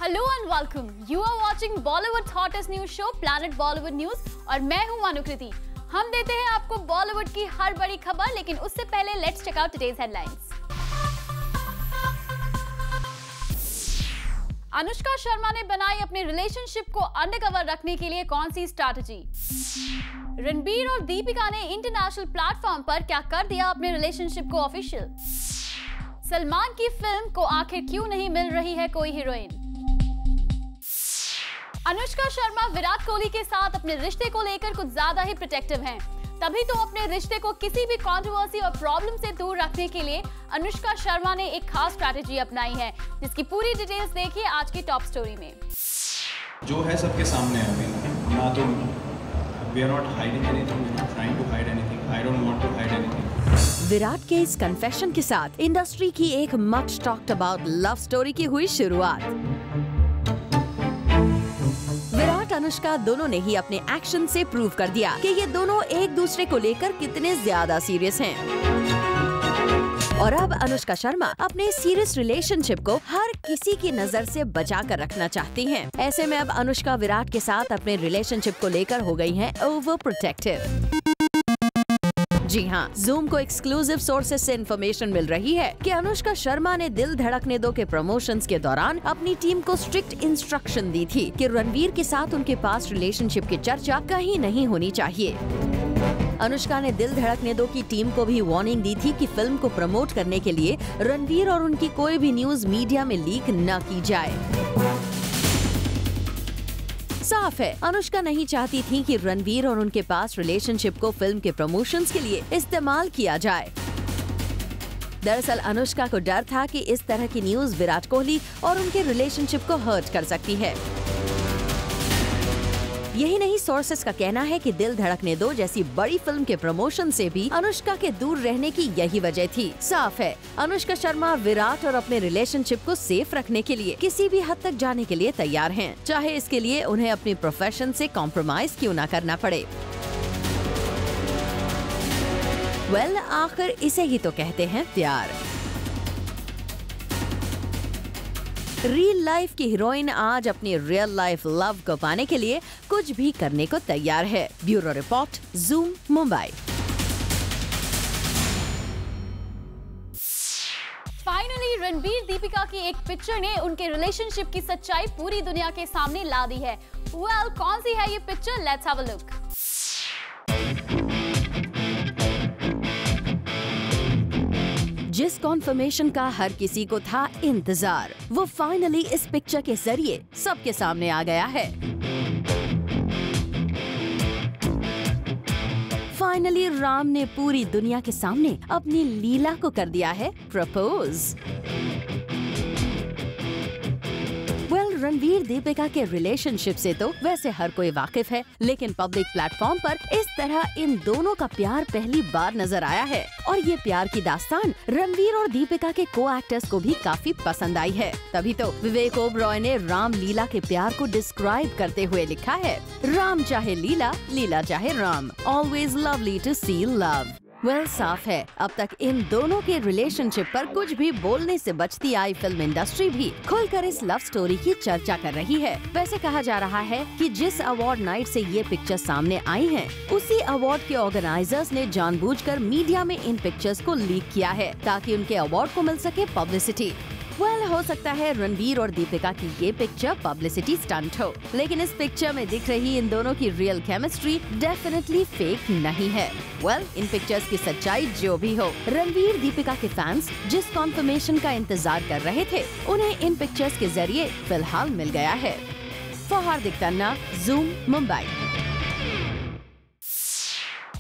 Hello and welcome. You are watching Bollywood hottest news show planet Bollywood news और मैं हूं अनुकृति। हम देते हैं आपको बॉलीवुड की हर बड़ी खबर, लेकिन उससे पहले let's check out today's headlines. Anushka Sharma ने बनाई अपने रिलेशनशिप को अंडरकवर रखने के लिए कौन सी स्ट्रैटेजी? रणबीर और दीपिका ने इंटरनेशनल प्लेटफॉर्म पर क्या कर दिया अपने रिलेशनशिप को ऑफिशियल? सलमान की फिल्म को आखिर क्यों नहीं मिल रही है कोई हीरोइन? अनुष्का शर्मा विराट कोहली के साथ अपने रिश्ते को लेकर कुछ ज्यादा ही प्रोटेक्टिव हैं। तभी तो अपने रिश्ते को किसी भी कंट्रोवर्सी और प्रॉब्लम से दूर रखने के लिए अनुष्का शर्मा ने एक खास स्ट्रैटेजी अपनाई है, जिसकी पूरी डिटेल्स देखिए आज की टॉप स्टोरी में। जो है सबके सामने है अभी, ना तो we are not hiding anything, we are not trying to hide anything, I don't want to hide anything। Virat के इस कन्फेशन के साथ इंडस्ट्री की एक much talked about love story की हुई शुरुआत। विराट अनुष्का दोनों ने ही अपने एक्शन से प्रूव कर दिया कि ये दोनों एक दूसरे को लेकर कितने ज्यादा सीरियस हैं। और अब अनुष्का शर्मा अपने सीरियस रिलेशनशिप को हर किसी की नजर से बचा कर रखना चाहती हैं। ऐसे में अब अनुष्का विराट के साथ अपने रिलेशनशिप को लेकर हो गई हैं ओवर प्रोटेक्टिव। जी हाँ, जूम को एक्सक्लूसिव सोर्सेज से इंफॉर्मेशन मिल रही है कि अनुष्का शर्मा ने दिल धड़कने दो के प्रमोशंस के दौरान अपनी टीम को स्ट्रिक्ट इंस्ट्रक्शन दी थी कि रणवीर के साथ उनके पास रिलेशनशिप की चर्चा कहीं नहीं होनी चाहिए। अनुष्का ने दिल धड़कने दो की टीम को भी वार्निंग दी थी कि फिल्म को प्रमोट करने के लिए रणवीर और उनकी कोई भी न्यूज मीडिया में लीक न की जाए। साफ है, अनुष्का नहीं चाहती थी कि रणवीर और उनके पास रिलेशनशिप को फिल्म के प्रमोशंस के लिए इस्तेमाल किया जाए। दरअसल अनुष्का को डर था कि इस तरह की न्यूज विराट कोहली और उनके रिलेशनशिप को हर्ट कर सकती है। यही नहीं, सोर्सेस का कहना है कि दिल धड़कने दो जैसी बड़ी फिल्म के प्रमोशन से भी अनुष्का के दूर रहने की यही वजह थी। साफ है, अनुष्का शर्मा विराट और अपने रिलेशनशिप को सेफ रखने के लिए किसी भी हद तक जाने के लिए तैयार हैं, चाहे इसके लिए उन्हें अपनी प्रोफेशन से कॉम्प्रोमाइज क्यों न करना पड़े। वेल, आखिर इसे ही तो कहते हैं प्यार। रियल लाइफ की हीरोइन आज अपनी रियल लाइफ लव को पाने के लिए कुछ भी करने को तैयार है। Bureau report, zoom, Mumbai. Finally Ranbir Deepika की एक पिक्चर ने उनके रिलेशनशिप की सच्चाई पूरी दुनिया के सामने ला दी है। वेल, कौन सी है ये picture? Let's have a look. जिस कॉन्फर्मेशन का हर किसी को था इंतजार, वो फाइनली इस पिक्चर के जरिए सबके सामने आ गया है। फाइनली राम ने पूरी दुनिया के सामने अपनी लीला को कर दिया है प्रपोज। रणवीर दीपिका के रिलेशनशिप से तो वैसे हर कोई वाकिफ है, लेकिन पब्लिक प्लेटफॉर्म पर इस तरह इन दोनों का प्यार पहली बार नजर आया है। और ये प्यार की दास्तान रणवीर और दीपिका के को एक्टर्स को भी काफी पसंद आई है। तभी तो विवेक ओबरॉय ने राम लीला के प्यार को डिस्क्राइब करते हुए लिखा है, राम चाहे लीला, लीला चाहे Ram, always lovely to see love. Well, साफ है, अब तक इन दोनों के रिलेशनशिप पर कुछ भी बोलने से बचती आई फिल्म इंडस्ट्री भी खुलकर इस लव स्टोरी की चर्चा कर रही है। वैसे कहा जा रहा है कि जिस अवार्ड नाइट से ये पिक्चर सामने आई हैं, उसी अवार्ड के ऑर्गेनाइजर्स ने जानबूझकर मीडिया में इन पिक्चर्स को लीक किया है ताकि उनके अवार्ड को मिल सके पब्लिसिटी। वेल, हो सकता है रणबीर और दीपिका की ये पिक्चर पब्लिसिटी स्टंट हो, लेकिन इस पिक्चर में दिख रही इन दोनों की रियल केमिस्ट्री डेफिनेटली फेक नहीं है। वेल, इन पिक्चर्स की सच्चाई जो भी हो, रणबीर दीपिका के फैंस जिस कॉन्फर्मेशन का इंतजार कर रहे थे, उन्हें इन पिक्चर्स के जरिए फिलहाल मिल गया है। For Hardik Tanna, Zoom, Mumbai.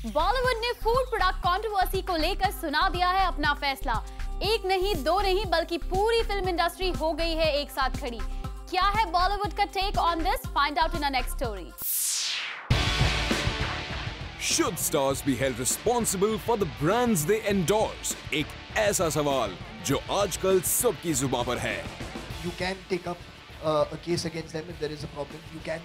बॉलीवुड ने फूड प्रोडक्ट कंट्रोवर्सी को लेकर सुना दिया है अपना फैसला। एक नहीं, दो नहीं, बल्कि पूरी फिल्म इंडस्ट्री हो गई है एक साथ खड़ी। क्या है बॉलीवुड का take on this? Find out in our next story. Should stars be held responsible for the brands they endorse? एक ऐसा सवाल जो आजकल सबकी जुबान पर है। You can take up a case against them if there is a problem. You can,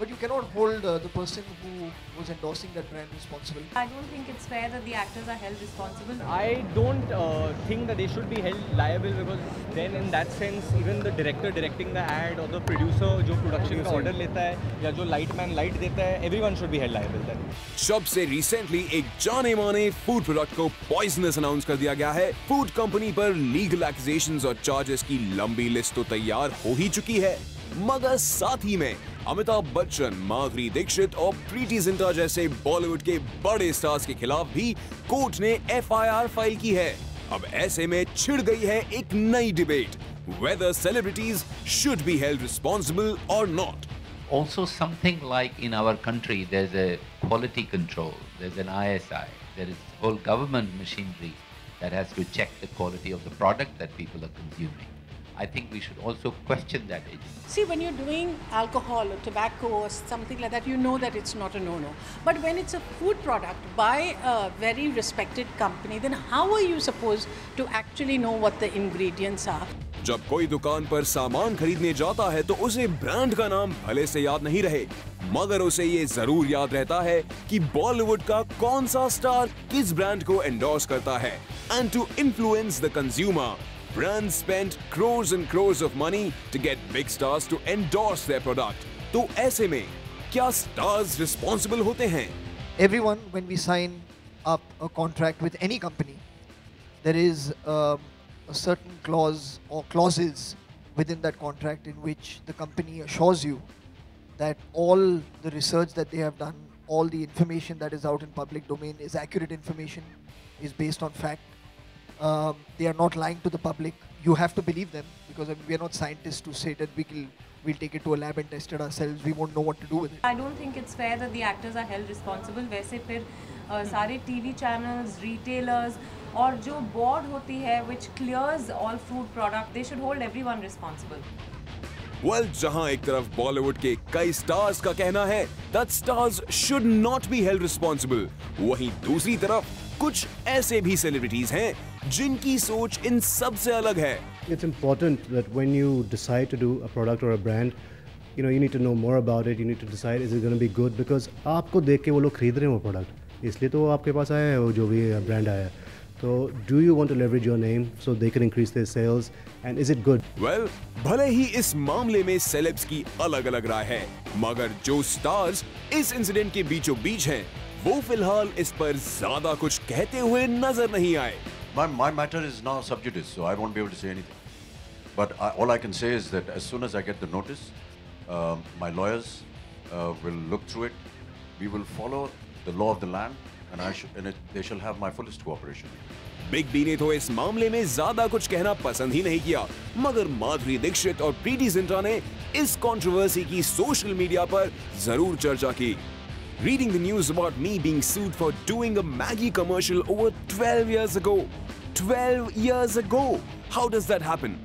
but you cannot hold the person who was endorsing that brand responsible. I don't think it's fair that the actors are held responsible. I don't think that they should be held liable, because then in that sense even the director directing the ad or the producer जो production का order लेता है या जो light man light देता है, everyone should be held liable then. शब से recently एक जाने माने फूड प्रोडक्ट को पॉइजनस अनाउंस कर दिया गया है। फूड कंपनी पर लीगल एक्यूजेशंस और चार्जेस की लंबी लिस्ट तो तैयार हो ही चुकी है, मगर साथ ही में अमिताभ बच्चन, माधुरी दीक्षित और प्रीति जिंटा जैसे बॉलीवुड के बड़े स्टार्स के खिलाफ भी कोर्ट ने एफआईआर फाइल की है। अब ऐसे में छिड़ गई है एक नई debate, whether celebrities should be held responsible or not. Also, something like in our country, there's a quality control, there's an ISI, there is whole government machinery that has to check the quality of the product that people are consuming. I think we should also question that agency. See, when you're doing alcohol or tobacco or something like that, you know that it's not a no-no. But when it's a food product by a very respected company, then how are you supposed to actually know what the ingredients are? जब कोई दुकान पर सामान खरीदने जाता है तो उसे ब्रांड का नाम भले से याद नहीं रहे, मगर उसे ये जरूर याद रहता है कि बॉलीवुड का कौन सा स्टार किस ब्रांड को एंडोर्स करता है। And to influence the consumer, brands spend crores and crores of money to get big stars to endorse their product. तो ऐसे में क्या stars responsible होते हैं? Everyone, when we sign up a contract with any company, there is a certain clause or clauses within that contract in which the company assures you that all the research that they have done, all the information that is out in public domain is accurate information, is based on fact. They are not lying to the public. You have to believe them, because I mean, we are not scientists to say that we'll take it to a lab and test it ourselves. We won't know what to do with it. I don't think it's fair that the actors are held responsible. वैसे फिर सारे TV channels, retailers और जो board होती है which clears all food product, they should hold everyone responsible. Well, जहां एक तरफ बॉलीवुड के कई स्टार्स का कहना है that stars should not be held responsible, वहीं दूसरी तरफ कुछ ऐसे भी सेलिब्रिटीज हैं जिनकी सोच इन सब से अलग है। It's important that when you decide to do a product or a brand, you know, you need to know more about it. You need to decide is it going to be good, because आपको देख के वो लोग खरीद रहे हैं वो product, इसलिए तो वो आपके पास आया है, वो जो भी ब्रांड आया है। तो do you want to leverage your name so they can increase their sales, and is it good? Well, भले ही इस मामले में सेलेब्स की अलग-अलग राय है, मगर जो स्टार्स इस इंसिडेंट के बीचों बीच हैं, वो फिलहाल इस पर ज्यादा कुछ कहते हुए नजर नहीं आए। My matter is now sub judice, so I won't be able to say anything. But all I can say is that as soon as I get the notice, my lawyers will look through it. We will follow the law of the land, and they shall have my fullest cooperation. Big B ने तो इस मामले में ज्यादा कुछ कहना पसंद ही नहीं किया, मगर माधुरी दीक्षित और प्रीति जिंटा ने इस कंट्रोवर्सी की सोशल मीडिया पर जरूर चर्चा की। Reading the news about me being sued for doing a Maggie commercial over 12 years ago. 12 years ago! How does that happen?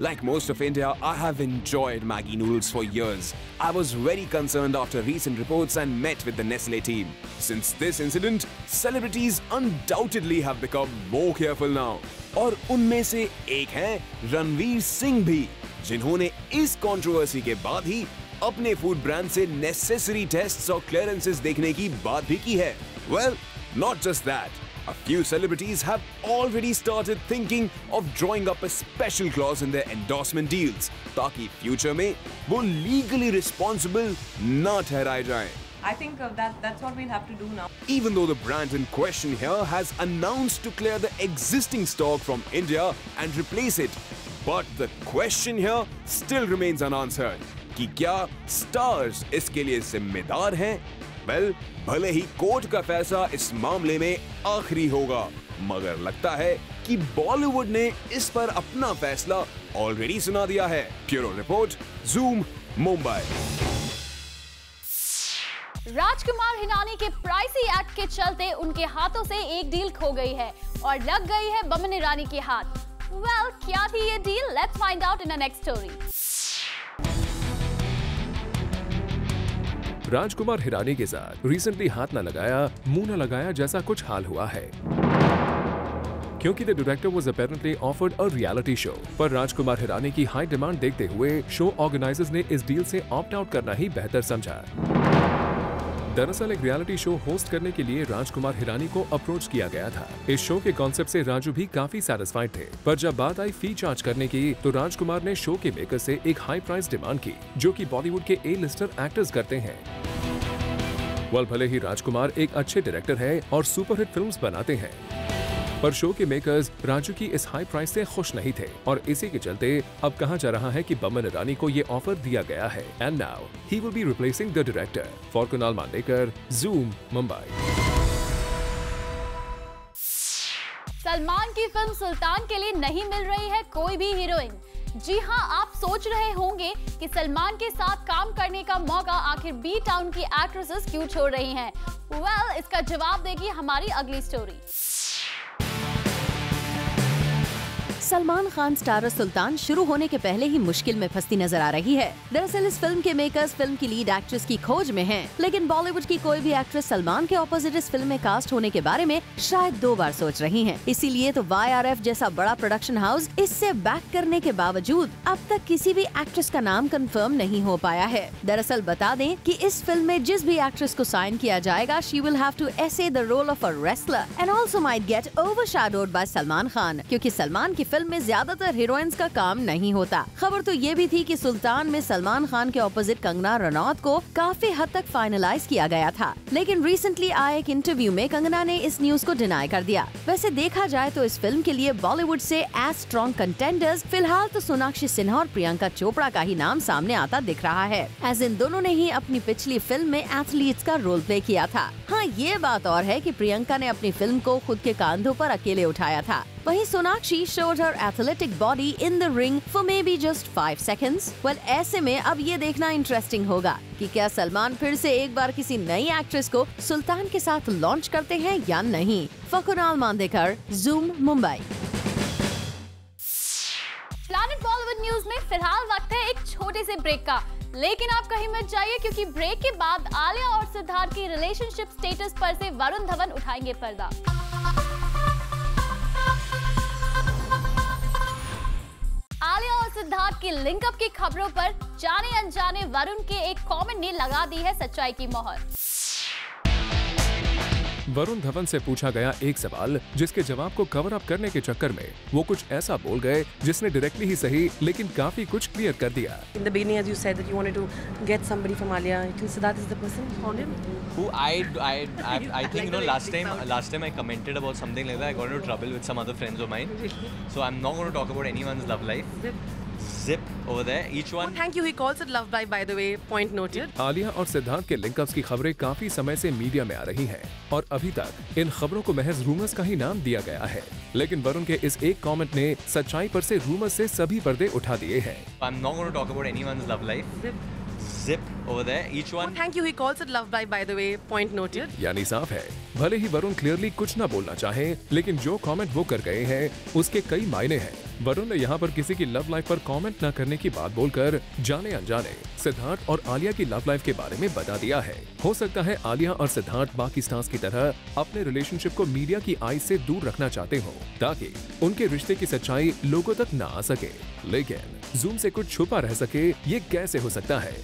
Like most of India, I have enjoyed Maggie noodles for years. I was very concerned after recent reports and met with the Nestle team. Since this incident, celebrities undoubtedly have become more careful now. और उनमें से एक हैं रणवीर सिंह भी, जिन्होंने इस controversy के बाद ही अपने फूड ब्रांड से नेसेसरी टेस्ट्स और क्लियरेंसेस देखने की बात भी की है। Well, not just that. A few celebrities have already started thinking of drawing up a special clause in their endorsement deals, ताकि फ्यूचर में वो legally responsible ना ठहराए जाएं। I think that's what we'll have to do now. Even though the brand in question here has announced to clear the existing stock from India and replace it, but the question here still remains unanswered. कि क्या stars इसके लिए जिम्मेदार हैं? Well, भले ही court का फैसला इस मामले में आखिरी होगा, मगर लगता है कि बॉलीवुड ने इस पर अपना फैसला ऑलरेडी सुना दिया है। Bureau report, Zoom, Mumbai. Rajkumar Hirani के प्राइसी एक्ट के चलते उनके हाथों से एक डील खो गई है और लग गई है बमन ईरानी के हाथ। वेल, क्या थी ये डील? Let's find out in the next story. Rajkumar Hirani के साथ रिसेंटली हाथ न लगाया मुंह न लगाया जैसा कुछ हाल हुआ है, क्योंकि the director was apparently offered a reality show. पर राजकुमार हिरानी की हाई डिमांड देखते हुए शो ऑर्गेनाइजर्स ने इस डील से ऑप्ट आउट करना ही बेहतर समझा। दरअसल एक रियलिटी शो होस्ट करने के लिए राजकुमार हिरानी को अप्रोच किया गया था। इस शो के कॉन्सेप्ट से राजू भी काफी सैटिस्फाइड थे, पर जब बात आई फी चार्ज करने की तो राजकुमार ने शो के मेकर से एक हाई प्राइस डिमांड की, जो कि बॉलीवुड के ए-लिस्टर एक्टर्स करते हैं। भले ही राजकुमार एक अच्छे डायरेक्टर है और सुपरहिट फिल्म्स बनाते हैं, पर शो के मेकर्स राजू की इस हाई प्राइस से खुश नहीं थे और इसी के चलते अब कहा जा रहा है कि बमन ईरानी को ये ऑफर दिया गया है and now he will be replacing the director. For Kunal Mandekar, zoom, Mumbai. Salman की फिल्म सुल्तान के लिए नहीं मिल रही है कोई भी हीरोइन। जी हां, आप सोच रहे होंगे कि सलमान के साथ काम करने का मौका आखिर बी टाउन की एक्ट्रेसेस क्यों छोड़ रही हैं? वेल, इसका जवाब देगी हमारी अगली स्टोरी। सलमान खान स्टारर सुल्तान शुरू होने के पहले ही मुश्किल में फंसती नजर आ रही है। दरअसल इस फिल्म के मेकर्स फिल्म की लीड एक्ट्रेस की खोज में हैं, लेकिन बॉलीवुड की कोई भी एक्ट्रेस सलमान के ऑपोजिट इस फिल्म में कास्ट होने के बारे में शायद 2 बार सोच रही हैं। इसीलिए तो YRF जैसा बड़ा प्रोडक्शन हाउस इससे बैक करने के बावजूद अब तक किसी भी एक्ट्रेस का नाम कंफर्म नहीं हो पाया है। दरअसल बता दें कि इस फिल्म में जिस भी एक्ट्रेस को साइन किया जाएगा, she will have to essay the role of a wrestler and also might get overshadowed by Salman Khan, क्योंकि सलमान की फिल्म में ज्यादातर हीरोइंस का काम नहीं होता। खबर तो ये भी थी कि सुल्तान में सलमान खान के ऑपोजिट कंगना रनौत को काफी हद तक फाइनलाइज किया गया था, लेकिन रिसेंटली आए एक इंटरव्यू में कंगना ने इस न्यूज को डिनाई कर दिया। वैसे देखा जाए तो इस फिल्म के लिए बॉलीवुड से एज स्ट्रॉन्ग कंटेंडर्स फिलहाल तो सोनाक्षी सिन्हा और प्रियंका चोपड़ा का ही नाम सामने आता दिख रहा है, एज इन दोनों ने ही अपनी पिछली फिल्म में एथलीट्स का रोल प्ले किया था। हाँ, ये बात और है कि प्रियंका ने अपनी फिल्म को खुद के कांधों पर अकेले उठाया था, वहीं Sonakshi showed her athletic body in the ring for maybe just 5 seconds. Well, ऐसे में अब ये देखना इंटरेस्टिंग होगा कि क्या सलमान फिर से एक बार किसी नई एक्ट्रेस को सुल्तान के साथ लॉन्च करते हैं या नहीं। For Kunal Mandekar, zoom, Mumbai. Planet Bollywood news में फिलहाल वक्त है एक छोटे से ब्रेक का, लेकिन आप कहीं मत जाइए क्योंकि ब्रेक के बाद आलिया और सिद्धार्थ की रिलेशनशिप स्टेटस पर से वरुण धवन उठाएंगे पर्दा। आलिया और सिद्धार्थ की लिंकअप की खबरों पर जाने अनजाने वरुण के एक कमेंट ने लगा दी है सच्चाई की मोहर। वरुण धवन से पूछा गया एक सवाल जिसके जवाब को कवर अप करने के चक्कर में वो कुछ ऐसा बोल गए जिसने डायरेक्टली ही सही लेकिन काफी कुछ क्लियर कर दिया। In the beginning, as you said that you wanted to get somebody from Alia, you think Siddharth is the person who found him? Who I think last time I commented about something like that, I got into trouble with some other friends of mine. So I'm not going to talk about anyone's love life. Zip over there, each one. Oh, thank you. He calls it love life, by the way. Point noted. Alia और सिद्धार्थ के link-ups की खबरें काफी समय से media में आ रही हैं और अभी तक इन खबरों को महज रूमर्स का ही नाम दिया गया है, लेकिन वरुण के इस एक कमेंट ने सच्चाई पर से रूमर्स से सभी पर्दे उठा दिए हैं। I'm not going to talk about anyone's love life. Zip over there, each one. Oh, thank you. He calls it love life, by the way. Point noted. यानी साफ है, भले ही वरुण क्लियरली कुछ न बोलना चाहे, लेकिन जो कमेंट वो कर गए हैं उसके कई मायने हैं। वरुण ने यहाँ पर किसी की लव लाइफ पर कमेंट न करने की बात बोलकर जाने अनजाने सिद्धार्थ और आलिया की लव लाइफ के बारे में बता दिया है। हो सकता है आलिया और सिद्धार्थ बाकी स्टार्स की तरह अपने रिलेशनशिप को मीडिया की आई से दूर रखना चाहते हो ताकि उनके रिश्ते की सच्चाई लोगों तक न आ सके, लेकिन ज़ूम से कुछ छुपा रह सके, ये कैसे हो सकता है।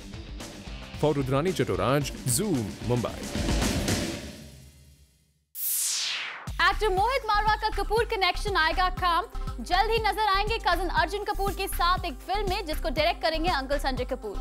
For Rudrani Chattoraj, Zoom, Mumbai. Actor Mohit Marwah का कपूर कनेक्शन आएगा काम। जल्द ही नजर आएंगे कजिन अर्जुन कपूर के साथ एक फिल्म में जिसको डायरेक्ट करेंगे अंकल संजय कपूर।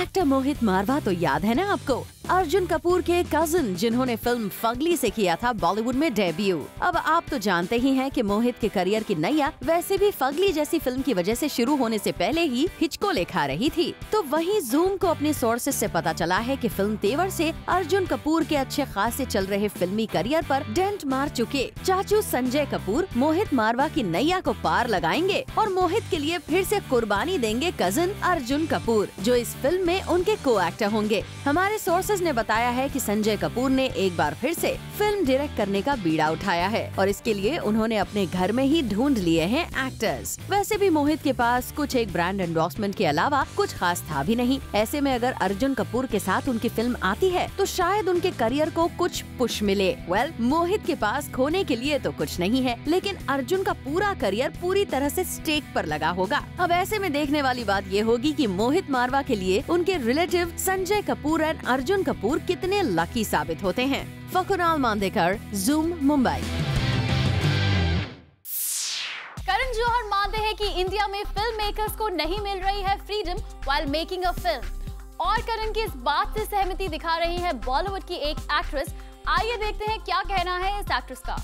एक्टर मोहित मारवा तो याद है ना आपको, अर्जुन कपूर के कजिन जिन्होंने फिल्म फगली से किया था बॉलीवुड में डेब्यू। अब आप तो जानते ही हैं कि मोहित के करियर की नैया वैसे भी फगली जैसी फिल्म की वजह से शुरू होने से पहले ही हिचकोले खा रही थी। तो वहीं ज़ूम को अपने सोर्सेज से पता चला है कि फिल्म तेवर से अर्जुन कपूर के अच्छे खासे चल रहे फिल्मी करियर पर डेंट मार चुके चाचू संजय कपूर मोहित मारवा की नैया को पार लगाएंगे और मोहित के लिए फिर से कुर्बानी देंगे कजिन अर्जुन कपूर, जो इस फिल्म में उनके को एक्टर होंगे। हमारे सोर्सेज सोर्सेज ने बताया है कि संजय कपूर ने एक बार फिर से फिल्म डायरेक्ट करने का बीड़ा उठाया है और इसके लिए उन्होंने अपने घर में ही ढूंढ लिए हैं एक्टर्स। वैसे भी मोहित के पास कुछ एक ब्रांड एंडोर्समेंट के अलावा कुछ खास था भी नहीं। ऐसे में अगर अर्जुन कपूर के साथ उनकी फिल्म आती है तो शायद उनके करियर को कुछ पुश मिले। वेल, मोहित के पास खोने के लिए तो कुछ नहीं है, लेकिन अर्जुन का पूरा करियर पूरी तरह से स्टेक पर लगा होगा। अब ऐसे में देखने वाली बात ये होगी कि मोहित मारवा के लिए उनके रिलेटिव संजय कपूर एंड अर्जुन कपूर कितने लकी साबित होते हैं। फकुनाल मांदेकर, जूम, मुंबई। करण जौहर मानते हैं कि इंडिया में फिल्म मेकर्स को नहीं मिल रही है freedom while making a film, और करण की इस बात से सहमति दिखा रही है बॉलीवुड की एक एक्ट्रेस। आइए देखते हैं क्या कहना है इस एक्ट्रेस का।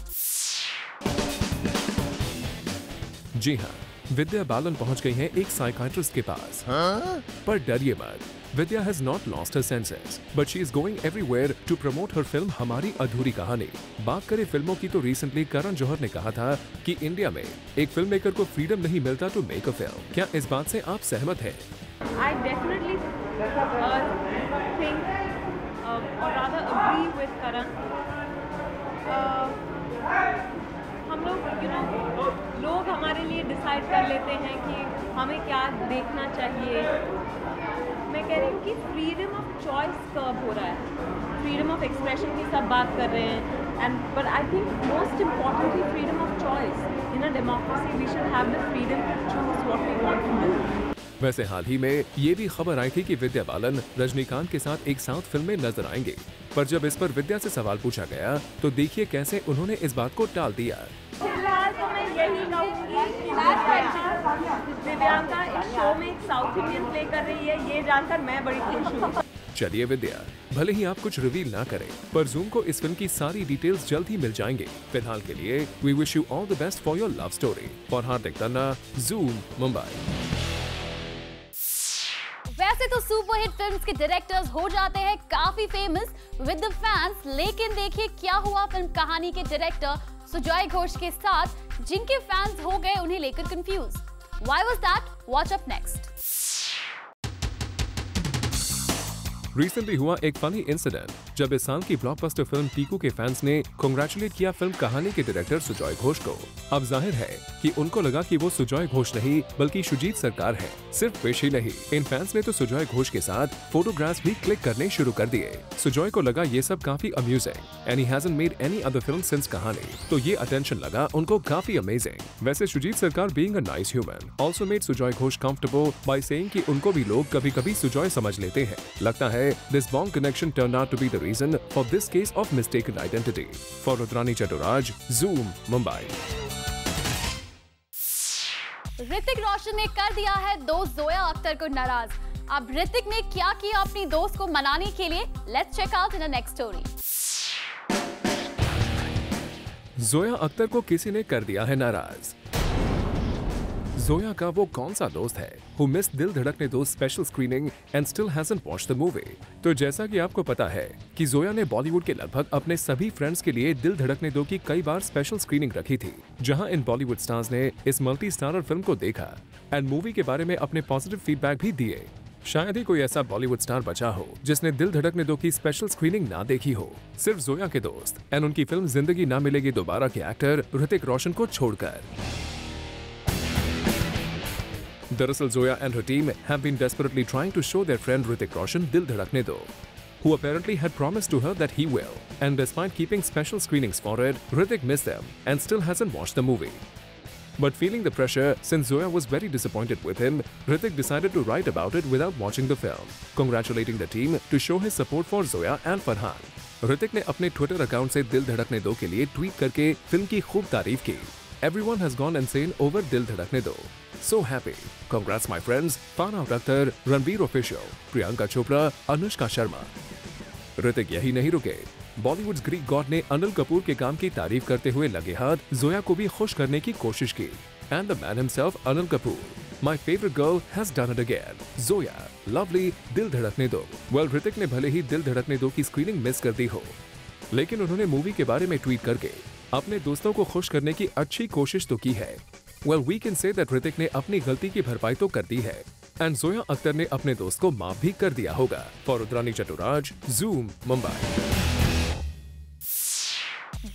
जी हाँ, विद्या बालन पहुंच गई हैं एक साइकाइट्रिस्ट के पास। पर डरिए मत, विद्या has not lost her senses, but she is going everywhere to promote her film हमारी अधूरी कहानी। बात करें फिल्मों की तो रिसेंटली करण जौहर ने कहा था कि इंडिया में एक फिल्म मेकर को फ्रीडम नहीं मिलता टू मेक अ फिल्म। क्या इस बात से आप सहमत हैं? I definitely think or rather agree with Karan. हम लोग लोग हमारे लिए डिसाइड कर लेते हैं कि हमें क्या देखना चाहिए। मैं कह रही हूँ कि फ्रीडम ऑफ चॉइस कब हो रहा है। फ्रीडम ऑफ एक्सप्रेशन की सब बात कर रहे हैं, and but I think most importantly freedom of choice. In a democracy we should have the freedom to choose what we want to do. वैसे हाल ही में ये भी खबर आई थी कि विद्या बालन रजनीकांत के साथ एक साउथ फिल्म में नजर आएंगे, पर जब इस पर विद्या से सवाल पूछा गया तो देखिए कैसे उन्होंने इस बात को टाल दिया। फिलहाल तो मैं यही कहूँगी कि दिव्यांका इस शो में एक साउथ इंडियन प्ले कर रही है, ये जानकर मैं बड़ी खुश हूँ। चलिए विद्या, भले ही आप कुछ रिवील ना करें, पर जूम को इस फिल्म की सारी डिटेल्स जल्द ही मिल जाएंगे। फिलहाल के लिए we wish you all the best for your love story. For Hardik Tanna, Zoom, Mumbai. वैसे तो सुपरहिट फिल्म्स के डायरेक्टर्स हो जाते हैं काफी फेमस विद द फैंस, लेकिन देखिए क्या हुआ फिल्म कहानी के डायरेक्टर सुजॉय घोष के साथ, जिनके फैंस हो गए उन्हें लेकर confuse. Why was that? Watch up next. Recently हुआ एक फनी इंसिडेंट जब इस साल की ब्लॉकबस्टर फिल्म पीकू के फैंस ने कांग्रेचुलेट किया फिल्म कहानी के डायरेक्टर सुजॉय घोष को। अब जाहिर है कि उनको लगा कि वो सुजॉय घोष नहीं बल्कि शुजीत सरकार है। सिर्फ विश ही नहीं, इन फैंस ने तो सुजॉय घोष के साथ फोटोग्राफ्स भी क्लिक करने शुरू कर दिए। सुजॉय को लगा ये सब काफी amusing and he hasn't made any other film since कहानी, तो ये अटेंशन लगा उनको काफी अमेजिंग। वैसे शुजीत सरकार being a nice human also made Sujoy Ghosh comfortable by saying कि उनको भी लोग कभी-कभी सुजॉय समझ लेते हैं। लगता है this bond connection turned out to be the reason for this case of mistaken identity. For Rudrani Chaturaj, Zoom, Mumbai. Hrithik Roshan ने कर दिया है दोस्त जोया अख्तर को नाराज। अब ऋतिक ने क्या किया अपनी दोस्त को मनाने के लिए? Let's check out in the next story. Zoya Akhtar को किसी ने कर दिया है नाराज। जोया का वो कौन सा दोस्त है who missed दिल धड़कने दो special screening and still hasn't watched the movie? तो जैसा कि आपको पता है कि जोया ने बॉलीवुड के लगभग अपने सभी फ्रेंड्स के लिए दिल धड़कने दो की कई बार स्पेशल स्क्रीनिंग रखी थी, जहां इन बॉलीवुड स्टार्स ने इस मल्टी स्टारर फिल्म को देखा एंड मूवी के बारे में अपने पॉजिटिव फीडबैक भी दिए। शायद ही कोई ऐसा बॉलीवुड स्टार बचा हो जिसने दिल धड़कने दो की स्पेशल स्क्रीनिंग ना देखी हो, सिर्फ जोया के दोस्त एंड उनकी फिल्म जिंदगी ना मिलेगी दोबारा के एक्टर ऋतिक रोशन को छोड़कर। दरअसल Zoya and her team have been desperately trying to show their friend Hrithik Roshan Dil Dhadakne Do, who apparently had promised to her that he will, and despite keeping special screenings for it, Hrithik missed them and still hasn't watched the movie. But feeling the pressure, since Zoya was very disappointed with him, Hrithik decided to write about it without watching the film, congratulating the team to show his support for Zoya and Farhan. Hrithik ने अपने Twitter account से दिल धड़कने दो के लिए tweet करके film की खूब तारीफ की। Everyone has gone insane over Dil Dhadakne Do. So happy. Congrats my friends, Farhan Akhtar, Ranveer Official, Priyanka Chopra, Anushka Sharma. Hrithik यही नहीं रुके। बॉलीवुड ग्रीक गॉड ने अनिल कपूर के काम की तारीफ करते हुए लगे हाथ जोया को भी खुश करने की कोशिश की। And the man himself, Anil Kapoor. My favorite girl has done it again. Zoya, lovely, Dil Dhadakne Do. Well, Hrithik ने भले ही दिल धड़कने दो की स्क्रीनिंग मिस कर दी हो, लेकिन उन्होंने मूवी के बारे में ट्वीट करके अपने दोस्तों को खुश करने की अच्छी कोशिश तो की है। Well, we can say that Hrithik ने अपनी गलती की भरपाई तो कर दी है। एंड जोया अख्तर ने अपने दोस्त को माफ भी कर दिया होगा। For Rudrani Chattoraj, Zoom, Mumbai.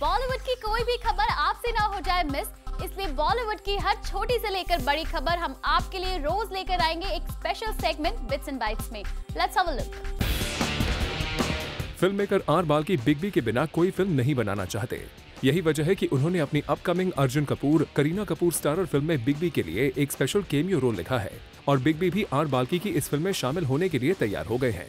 बॉलीवुड की कोई भी खबर आपसे ना हो जाए मिस, इसलिए बॉलीवुड की हर छोटी से लेकर बड़ी खबर हम आपके लिए रोज लेकर आएंगे एक special segment bits and bites में। Let's have a look. Film maker R Balki big B के बिना कोई फिल्म नहीं बनाना चाहते। यही वजह है कि उन्होंने अपनी upcoming Arjun Kapoor, Kareena Kapoor starrer film में बिग बी के लिए एक स्पेशल केमियो रोल लिखा है और बिग बी भी आर बाल्की की इस फिल्म में शामिल होने के लिए तैयार हो गए हैं।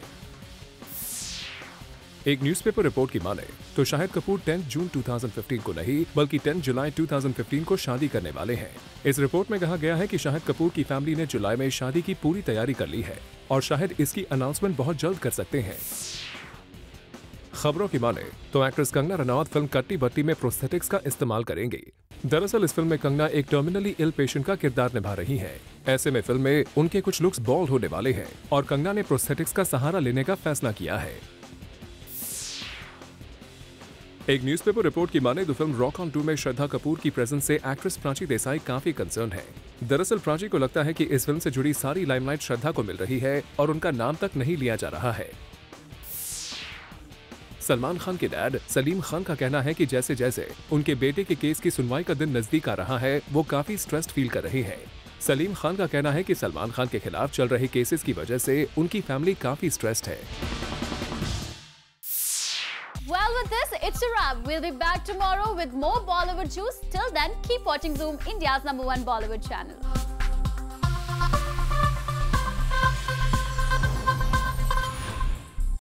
एक न्यूज़पेपर रिपोर्ट की माने तो शाहिद कपूर 10 जून 2015 को नहीं बल्कि 10 जुलाई 2015 को शादी करने वाले हैं। इस रिपोर्ट में कहा गया है कि शाहिद कपूर की फैमिली ने जुलाई में शादी की पूरी तैयारी कर ली है और शाहिद इसकी अनाउंसमेंट बहुत जल्द कर सकते हैं। खबरों की माने तो एक्ट्रेस कंगना रनौत फिल्म कट्टी बट्टी में प्रोस्थेटिक्स का इस्तेमाल करेंगी। दरअसल इस फिल्म में कंगना एक टर्मिनली इल पेशेंट का किरदार निभा रही हैं। ऐसे में फिल्म में उनके कुछ लुक्स बॉल्ड होने वाले हैं और कंगना ने प्रोस्थेटिक्स का सहारा लेने का फैसला किया है। एक न्यूज़पेपर रिपोर्ट की माने तो फिल्म रॉक ऑन 2 में श्रद्धा कपूर की प्रेजेंस से एक्ट्रेस प्राची देसाई काफी कंसर्न है। दरअसल प्राची को लगता है कि इस फिल्म से जुड़ी सारी लाइमलाइट श्रद्धा को मिल रही है और उनका नाम तक नहीं लिया जा रहा है। सलमान खान के डैड सलीम खान का कहना है कि जैसे जैसे उनके बेटे के केस की सुनवाई का दिन नजदीक आ रहा है वो काफी स्ट्रेस्ड फील कर रहे हैं। सलीम खान का कहना है कि सलमान खान के खिलाफ चल रहे केसेस की वजह से उनकी फैमिली काफी स्ट्रेस्ड है। Well, with this, it's a wrap. We'll be back tomorrow with more Bollywood juice. Till then, keep watching Zoom, India's #1 Bollywood channel.